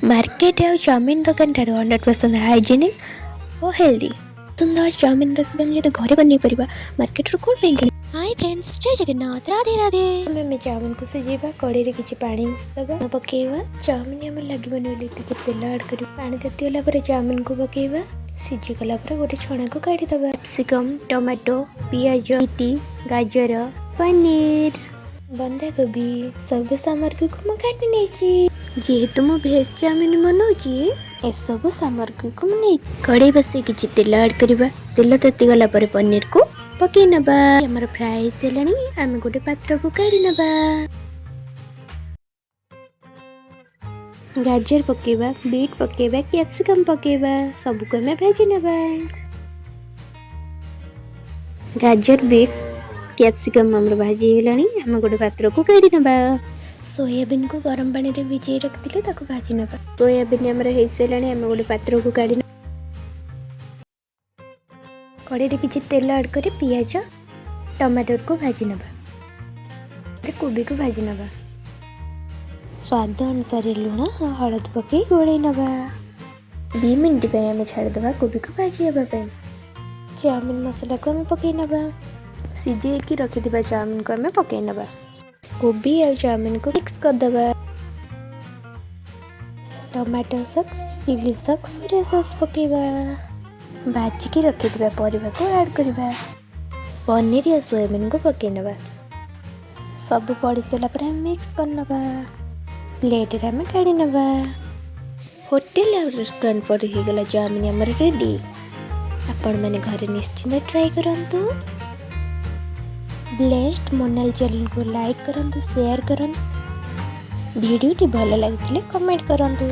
Market और chowmein दुकान 100% hygienic और हेल्दी सुंदर चाउमिन रेसिपी हम जब घरे बन पार मार्केट रू कौन कि हाय फ्रेंड्स जय जगन्नाथ राधे राधे हमें चाउमिन को सिझेबा कड़े रे किछि पानी दबा पकेबा चाउमिन हम लागबन बोली टिके तेल ऐड कर पानी देतिला पर चाउमिन को पकेबा सिझी गला पर गोटे छणा को काढी दबा कैप्सिकम टमाटो पियाज बीटी गाजर पनीर बंधा कोबी सब सामग्री को काटी नेची जेहेतु मु भेज चाउमिन बनाऊँगी ए सब सामग्री को मुझे कड़े बस किसी तेल ऐड करवा तेल ताती गला पर पनीर को पकई नबा हमर फ्राई सेलानी आम गोटे पात्र को काढ़ी नबा गाजर पकेबा बीट पकेबा कैप्सिकम पकेबा सब को हमें भाजी नबा गाजर बीट कैप्सिकम हमर भाजी हेलानी आम गोटे पात्र को काढ़ी नबा सोयाबीन को गरम पानी रे भिजई रखिले ताको भाजी नबा सोयाबीन हमर हे सेलानी हम गोटे पात्र को काढी कड़े रे किछि तेल ऐड करे पियाज टमाटर को भाजी नबा कोबी को भाजी नबा स्वाद अनुसार लुण हलद पकई गोळई नबा 2 मिनट पे हम छाड़ दबा कोबी को भाजी हेबा पे चाउमिन मसाला को हम पकई नबा सिझे की रखि दिबा चाउमिन को हम पकई नबा कोबी और चाउमिन को मिक्स कर दबा tomato sauce chilli sauce soya sauce पकेबा भाजी की रखि दिबा परिबा को ऐड करबा पनीर या सोयाबीन को पकई नबा सब पड़ी सला पर हम मिक्स कर नबा प्लेट रे हम काढी नबा होटल और रेस्टोरेंट पर ही गला चाउमिन हमर रेडी आपण माने घरे निश्चित ट्राई करंतु ब्लेस्ड मोनाल चैनल को लाइक करंतु शेयर करंतु वीडियो टी भल लगिले कमेंट करंतु।